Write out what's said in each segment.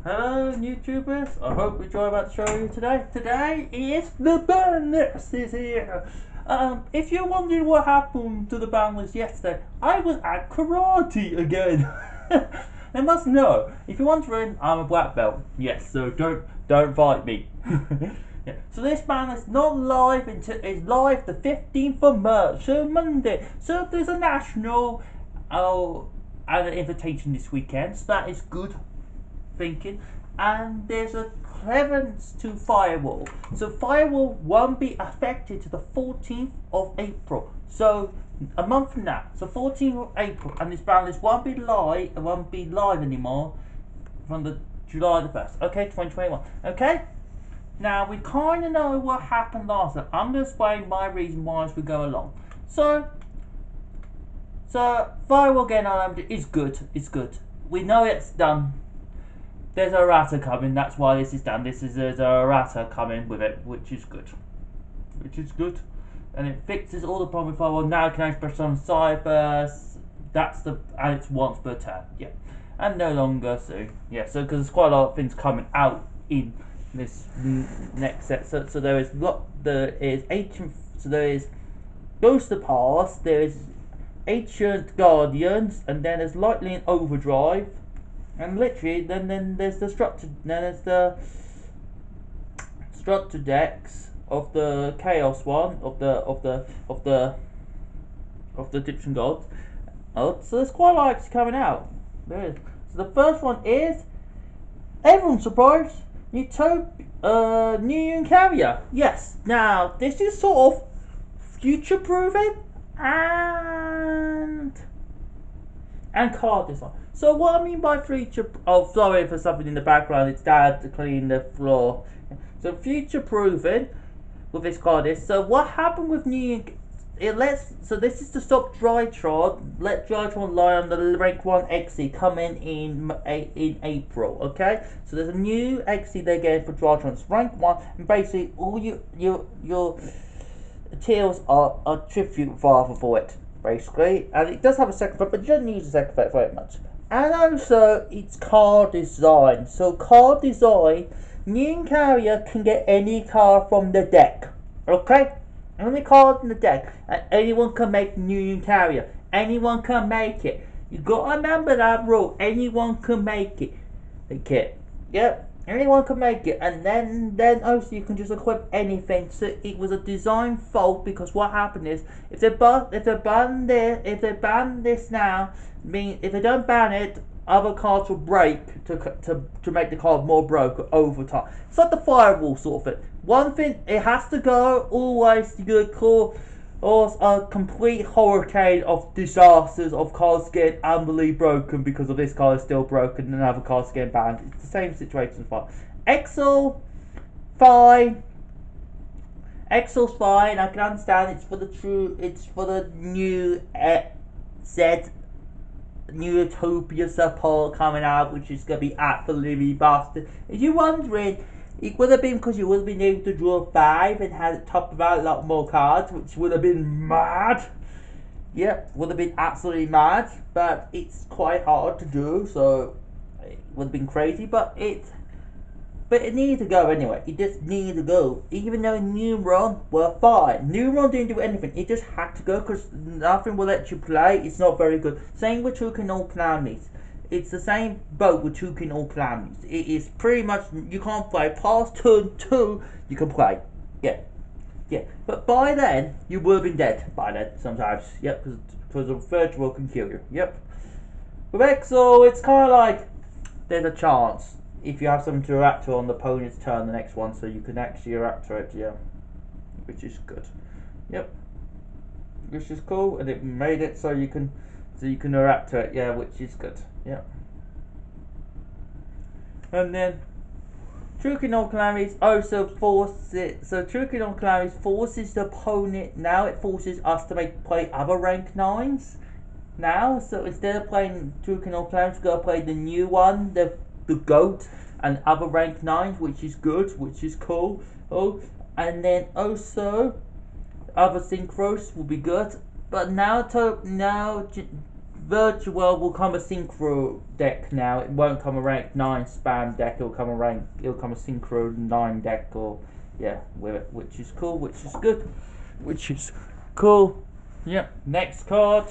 Hello YouTubers, I hope you enjoy about to show you today. Today is the ban list is here. If you're wondering what happened to the ban list yesterday, I was at karate again. I must know. If you're wondering, I'm a black belt. Yes, so don't fight me. Yeah. So this ban is not live until it's live the 15th of March, so Monday. So there's a national and an invitation this weekend, so that is good thinking. And there's a clearance to firewall, so firewall won't be affected to the 14th of April, so a month from now, so 14th of April, and this ban list won't be live anymore from the July the 1st, okay, 2021. Okay, now we kind of know what happened last time. I'm going to explain my reason why as we go along. So firewall getting unlimited is good. It's good. We know it's done. There's a errata coming. That's why this is done. There's a errata coming with it, which is good. And it fixes all the problems with firewall. Now it can express on cyber. And it's once per turn. Yeah, and no longer soon. Yeah, so because there's quite a lot of things coming out in this next set. So there is ancient. So there is Ghost of the Past. There is Ancient Guardians, and then there's Lightning Overdrive, and literally then there's the structure decks of the Chaos one of the Egyptian gods. Oh, so there's quite a lot coming out. There is. So the first one is, everyone's surprised, Utopia, New Carrier. Yes. Now this is sort of future proofing and card design. So what I mean by future, oh sorry for something in the background, it's dad to clean the floor. So future proofing with this card is, so what happened with so this is to stop Drytron, let Drytron lie on the rank 1 XE coming in April, okay? So there's a new XE they're getting for Drytron, it's rank 1, and basically all your Tails are a tribute father for it, basically, and it does have a second effect, but you don't use the second effect very much. And also, it's card design. So card design, New Carrier can get any card from the deck, okay? Any card in the deck, and anyone can make New Carrier. Anyone can make it. You gotta remember that rule. Anyone can make it. Okay. Yep. Anyone can make it, and then also you can just equip anything. So it was a design fault, because what happened is, if they ban this now, if they don't ban it, other cards will break to make the card more broken over time. It's like the firewall sort of thing. One thing, it has to go always to good call, or a complete hurricane of disasters of cards getting unbelievably broken because of this card is still broken and another card's getting banned. It's the same situation as far. Exil's fine. Exil's fine. I can understand it's for the new New Utopia support coming out, which is gonna be absolutely busted. If you're wondering, it would have been because you would have been able to draw 5 and had it top about a lot more cards, which would have been mad. Yep, would have been absolutely mad, but it's quite hard to do, so it would have been crazy, but it needed to go anyway. It just needed to go. Even though Neuron were fine. Neuron didn't do anything. It just had to go because nothing will let you play. It's not very good. Same with Trukin All Calamities. It's the same boat with Trukin All Calamities. It is pretty much, you can't play past turn 2, you can play. Yeah. But by then, you would have been dead by then sometimes. Yep, because a third world can kill you. Yep. With Exo, it's kind of like, there's a chance. If you have something to react to on the opponent's turn, the next one, so you can actually react to it, yeah. Which is good. Yep. Which is cool, and it made it so you can react to it, yeah, which is good. Yep. And then Trukin All Calamities also forces, so Trukin All Calamities forces the opponent, now it forces us to play other rank 9s now, so instead of playing Trukin All Calamities, we're going to play the new one, the GOAT, and other rank 9s, which is good, which is cool. Oh, and then also other synchros will be good, but now Virtual will come a synchro deck now. It won't come a rank 9 spam deck. It'll come a synchro 9 deck, or yeah, with it, which is cool, which is good, which is cool. Yep. Next card.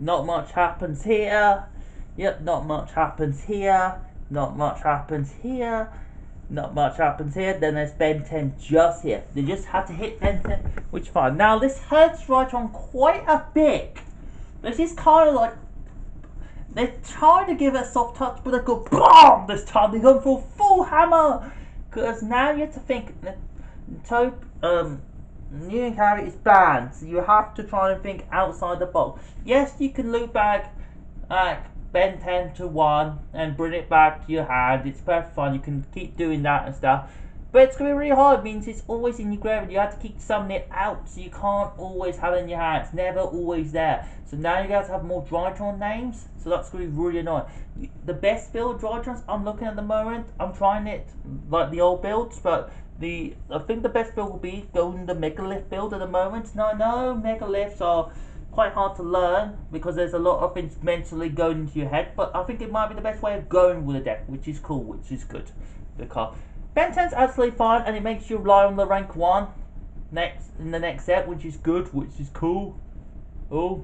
Not much happens here. Yep. Not much happens here. Not much happens here. Not much happens here. Then there's Ben 10 just here. They just had to hit Ben 10, which is fine. Now this hurts Rytron quite a bit. This is kind of like they're trying to give it a soft touch, but they go BOOM this time. They go for a full hammer, because now you have to think. Taupe, New Carry is banned, so you have to try and think outside the box. Yes, you can loop back Ben 10 to 1 and bring it back to your hand. It's perfect fun. You can keep doing that and stuff. But it's going to be really hard. It means it's always in your grave and you have to keep summoning it out. So you can't always have it in your hand. It's never always there. So now you guys have more Drydron names. So that's going to be really annoying. The best build Drydrons I'm looking at the moment, I'm trying it like the old builds, but I think the best build will be going the Megalith build at the moment. Now I know Megaliths are quite hard to learn because there's a lot of things mentally going into your head, but I think it might be the best way of going with a deck, which is cool, which is good. Because Ben 10's absolutely fine, and it makes you rely on the rank 1 in the next set, which is good, which is cool. But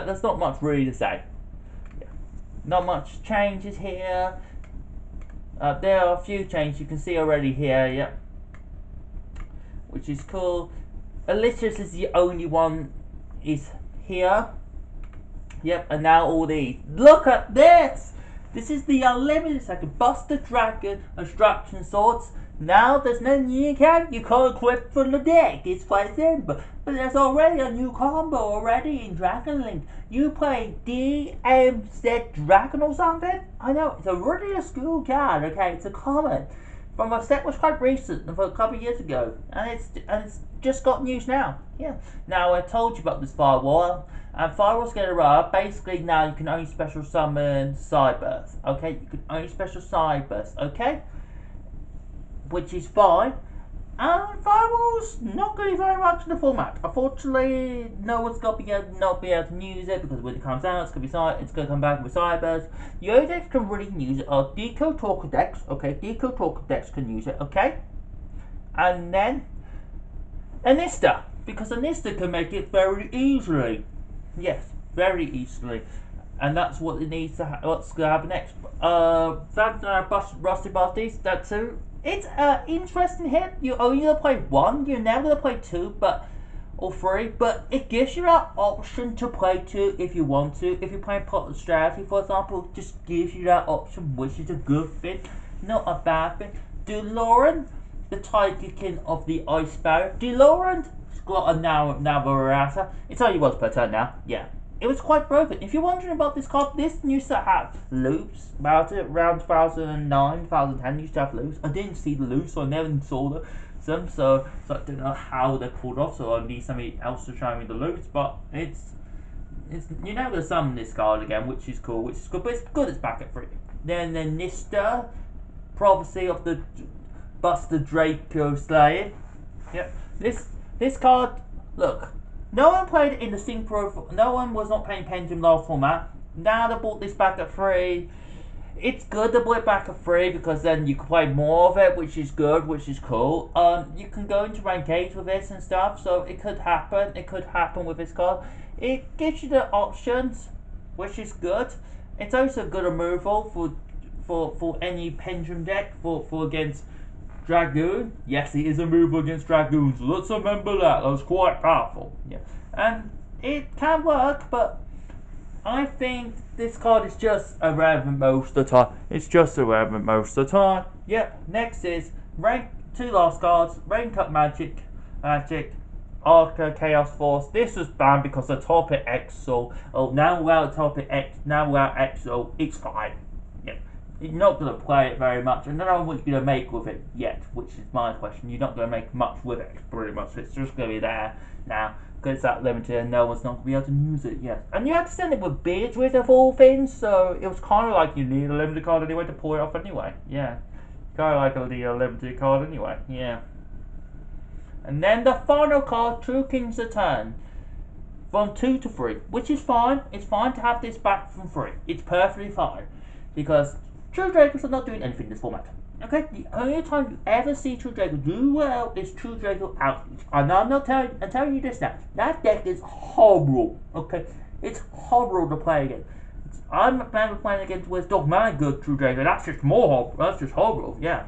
there's not much really to say. Yeah. Not much changes here. There are a few changes you can see already here, yeah, which is cool. Elysius is the only one is here. Yep, and now all these. Look at this! This is the unlimited second Buster Dragon Instruction Swords. Now there's no new character you can't equip from the deck. It's quite simple. But there's already a new combo already in Dragon Link. You play DMZ Dragon or something? I know, it's already a school card, okay? It's a common. From a set was quite recent, from a couple of years ago. And it's just got news now. Yeah. Now I told you about this firewall. And firewall's getting around. Basically now you can only special summon Cyburst. Okay? You can only special Cyburst, okay? Which is fine. And Firewall's not going to be very much in the format. Unfortunately, no one's got to not be able to use it because when it comes out, it's going to come back with Cyburst. The only decks can really use it are Deco Talker decks. Okay, Deco Talker decks can use it. Okay, and then Anista, because Anista can make it very easily. Yes, very easily. And that's what it needs to what's going to happen next. Rusty Bosties, that too. It's an interesting hit. You only going to play 1. You're never going to play 2, or 3. But it gives you that option to play 2 if you want to. If you're playing Pot Strategy, for example, it just gives you that option, which is a good thing, not a bad thing. DeLorean, the Tiger King of the Ice Barrier. DeLorean's got a Navarrata. It's only once per turn now. Yeah. It was quite broken. If you're wondering about this card, this used to have loops about it. Around 2009, 2010 used to have loops. I didn't see the loops, so I never saw them. So I don't know how they're pulled off. So I need somebody else to show me the loops. But it's you're never gonna summon this card again, which is cool, which is good. But it's good. It's back at 3. Then the Nista, Prophecy of the Buster Draco Slayer. Yep. This card, look. No one played it in the Synchro. No one was not playing Pendulum Law format. Now they brought this back at 3. It's good to bring it back at 3 because then you can play more of it, which is good, which is cool. You can go into rank 8 with this and stuff, so it could happen. It could happen with this card. It gives you the options, which is good. It's also good removal for any Pendulum deck for against Dragoon. Yes, it is a move against Dragoons. Let's remember that. That was quite powerful. Yeah. And it can work, but I think this card is just irrelevant most of the time. It's just irrelevant most of the time. Yep. Next is rank 2 last cards. Raincut Magic, Arca Chaos Force. This was banned because of Torpid Exo. Oh, now without Torpid X, now without Exo, it's fine. You're not going to play it very much, and I don't know what you're going to make with it yet, which is my question. You're not going to make much with it, pretty much. It's just going to be there now, because it's that limited, and no one's not going to be able to use it yet. And you had to send it with Beards with, of all things, so it was kind of like you need a limited card anyway to pull it off anyway. Yeah, kind of like a limited card anyway. Yeah. And then the final card, True King's Return. from 2 to 3, which is fine. It's fine to have this back from 3. It's perfectly fine because True Dragons are not doing anything in this format. Okay, the only time you ever see True Drago do well is True Drago Outreach. And I'm telling you this now. That deck is horrible. Okay, it's horrible to play against. I'm never playing against with Dogmatic good True Drago. That's just more horrible. That's just horrible. Yeah.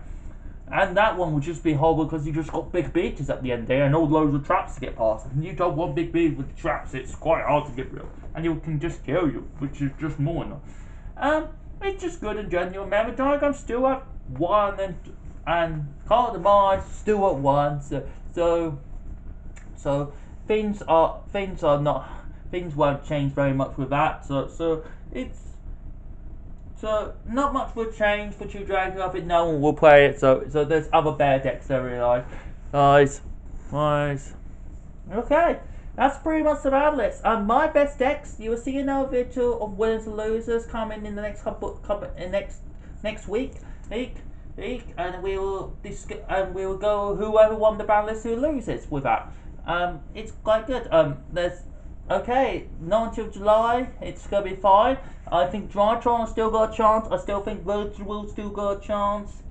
And that one would just be horrible because you just got big beaters at the end there and all loads of traps to get past. And you got one big beat with the traps, it's quite hard to get rid of. And it can just kill you, which is just more annoying. It's just good in general. Remember, Diagram still at 1 and Call of the Mind still at 1. So things won't change very much with that. So not much will change for True Dragon. I think no one will play it. So there's other bear decks I really like. Guys. Okay, that's pretty much the battle list. My best decks. You will see another video of winners and losers coming in the next next week. And we will go whoever won the battle list who loses with that. It's quite good. Okay, not until July, it's going to be fine. I think Drytron has still got a chance. I still think Road will still got a chance.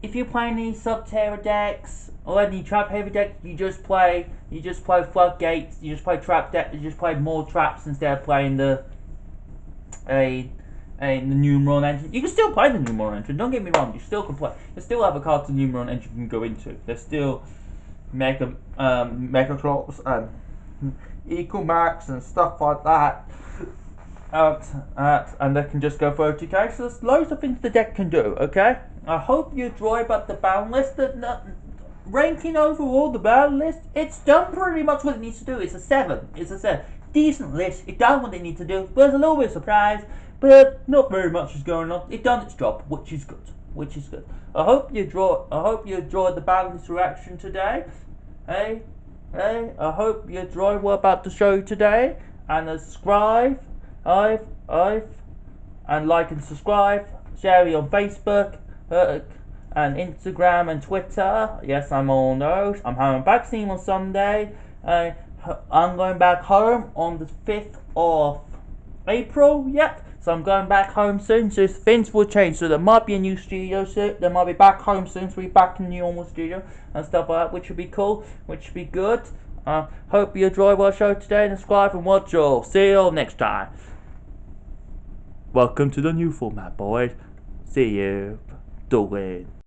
If you play any Subterra decks or any trap heavy decks, you just play Floodgates, you just play trap deck, you just play more traps instead of playing the Numeron engine. You can still play the Numeron engine, don't get me wrong, you still can play. You still have a card to Numeron engine you can go into. There's still Megaclops and Ecomax and stuff like that. And they can just go for OTK. So there's loads of things the deck can do, okay? I hope you enjoy about the battle list. Ranking overall the battle list, it's done pretty much what it needs to do. It's a 7. It's a 7. Decent list. It done what it needs to do. There's a little bit of surprise, but not very much is going on. It done its job, which is good. I hope you enjoyed the battle list reaction today. Hey, I hope you enjoyed what I'm about to show you today. And subscribe, and like and subscribe. Share it on Facebook, and Instagram and Twitter. Yes, I'm all those. I'm having back scene on Sunday. I'm going back home on the 5th of April. Yep. So I'm going back home soon. So things will change. So there might be a new studio soon. There might be back home soon. So we'll be back in the normal studio and stuff like that, which would be cool. Which would be good. Hope you enjoyed what I showed today. And subscribe and watch all. See you all next time. Welcome to the new format, boys. See you. Doing.